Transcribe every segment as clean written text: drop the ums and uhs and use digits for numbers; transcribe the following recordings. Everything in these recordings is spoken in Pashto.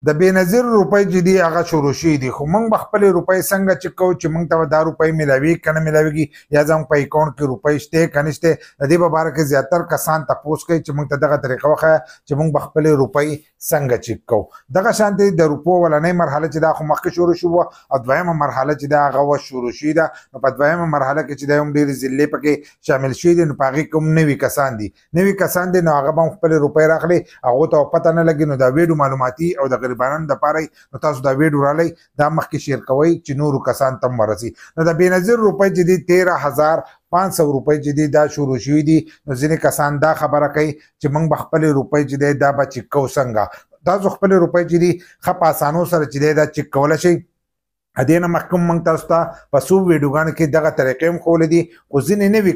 د بېنظیر روپۍ چې دي هغه شروع شوي دي خو موږ به خپلې روپۍ څنګه چک کوو چې موږ ته به دا روپۍ میلاویږي که نه میلاویږي یا زموږ په اکاونټ کې روپۍ شته که نشته د دې په باره کې زیاتر کسان تپوس کوي چې موږ ته دغه طریقه وښیه چې موږ به خپلې روپۍ څنګه چک کوو دغه شانتې د روپو ولنۍ مرحله چې دا خو مخکې شروع شوې وه او دویمه مرحله چې دا هغه اوس شروع شوې ده نو په دویمه مرحله کې چې دا هم ډېرې ضلعې پکې شامل شوي دي نو په هغې کې هم نوي کسان دي نو هغه به هم خپلې روپۍ راخلي هغو ته پته نه لګي نو دا ویډیو معلوماتي او د غریبانو دپاره نو تاسو دا ویډیو رالی دا مخکې شیر کوئ چې نورو کسان ته هم ورسي نو د بېنظیر روپۍ چې دي 13,500 روپۍ چې دي دا شروع شوي دي نو ځینې کسان دا خبره کوي چې موږ به خپلې روپۍ چې دی دا به چک کوو څنګه تاسو خپلې روپۍ چې دي ښه په اسانو سره چې دی دا چک کولی شئ دې نه مخکې موږ تاسو ته په څو ویډیوګانو کې دغه طریقې هم ښولې دي خو ځینې نوي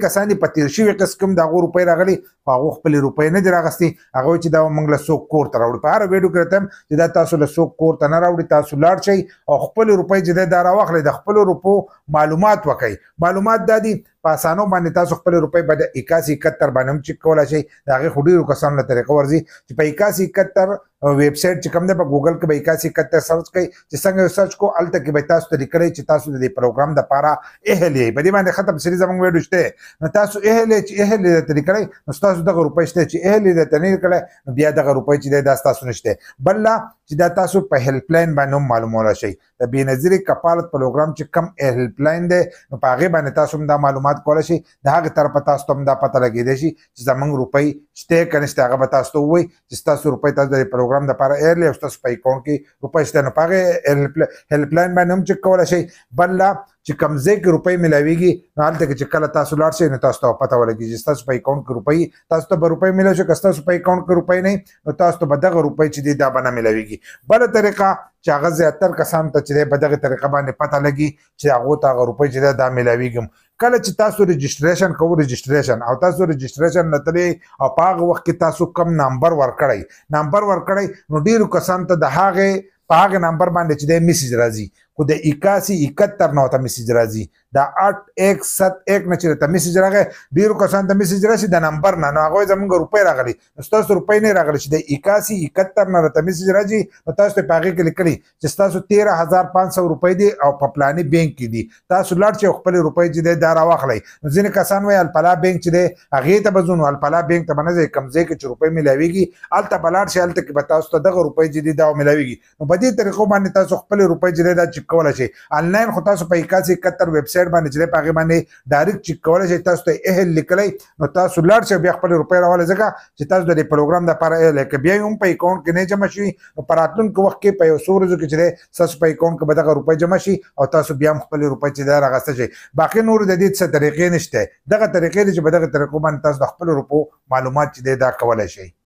کسان دي په تېر شوي قسط کې هم د هغو روپۍ راغلي خو هغو خپلې روپۍ نه دي راغستې هغه وایي چې دا موږ له څوک کور ته راوړي په هره ویډیو کې راته یم چې دا تاسو له څوک کور ته نه راوړي تاسو لاړ شئ او خپلې روپۍ چې دی دا راواخلئ د خپلو روپو معلومات وکئ معلومات دا دي په اسانو باندې تاسو خپلې روپۍ به د 8171 باندې هم چک کولی شئ د هغې خو ډېرو کسانو له طریقه ورځي چې په 8171 ویب سایټ چې کوم دی په ګوګل کې به 8171 سرچ کوئ چې څنګه سرچ کو هلته کې به تاسو ته لیکلی چې تاسو د دې پروګرام دپاره اهل یې په دې باندې ښه تفصیلي زموږ ویډیو شته نو تاسو اهل یې چې اهل یې درته لیکلی نو ستاسو دغه روپۍ شته چې اهل یې درته نه لیکلی نو بیا دغه روپۍ چې دی دا ستاسو نشته بل لا چې دا تاسو په هیلپ لاین باندې هم معلومولی شئ د بېنظیر کفالت پروګرام چې کم هیلپ لاین دی نو په هغې باندې تاسو هم دا معلومات کولی شئ د هغې طرفه تاسو ته هم دا پته لګېدی شي چې زموږ روپۍ شته که نشته هغه به تاسو ته ووایي چې ستاسو روپۍ تاسو د پروګرام دپاره ایرلی او ستاسو په اکاونټ کې روپۍ شته نو په هغې هیلپ لاین باندې هم چک کولی شئ بل لا چې کوم ځای کې روپۍ میلاویږي نو هلته کې چې کله تاسو لاړ شئ نو تاسو ته پته ولګېږي چې ستاسو په اکاونټ کې روپۍ تاسو ته به روپۍ میلاو شي که ستاسو په اکاونټ کې روپۍ نه نو تاسو ته به دغه روپۍ چې دي دا به نه میلاویږي بله طریقه چې هغه زیاتر کسانو ته چې دی په دغې طریقه باندې پته لګي چې هغو ته هغه روپۍ چې دی دا میلاویږي کله چې تاسو رجسټریشن کوو رجسټریشن او تاسو رجسټریشن نتلی او په هغه وخت کې تاسو کم نمبر ورکړی نو ډېرو کسانو ته د هغې په هغه نمبر باندې چې دی میسج راځي خو د 8171 نه ورته میسج راځي د 8171 نه چې درته میسج راغی ډېرو کسانو ته میسج راشي د نمبر نه نو هغوی زموږ روپۍ راغلي نو ستاسو روپۍ نه راغلي چې د 8171 نه درته میسج راځي نو تاسو ته په هغې کې لیکلي چې ستاسو 13,500 روپۍ دي او په فلاني بینک کې دي تاسو لاړ شئ او خپلې روپۍ چې دی دا راواخلئ نو ځینې کسان وایي الفلا بینک چې دی هغې ته به ځو نو الفلا بینک ته به نه ځئ کوم ځای کې چې روپۍ میلاویږي هلته به لاړ شئ هلته کې به تاسو ته دغه روپۍ چې دي دا میلاویږي نو په دې طریقو باندې تاسو خپلې روپۍ چې دی دا چک کولی شئ آنلاین خو تاسو په 8171 ویب سایټ باندې چې دی په هغې باندې ډایرکټ چک کولی شئ تاسو ته اهل لیکلی نو تاسو لاړ شئ بیا خپلې روپۍ راولئ ځکه چې تاسو د دې پروګرام دپاره اهل یې که بیا هم په اکاونټ کې نه جمع شوي نو په راتلونکي وخت کې په یو څو ورځو کې چې دی ستاسو په اکاونټ کې به دغه روپۍ جمع شي او تاسو بیا هم خپلې روپۍ چې دی راغسته شئ باقي نورو د دې څه طریقې نشته دغه طریقې دي چې په دغه طریقو باندې تاسو د خپلو روپو معلومات چې دی دا کولی شئ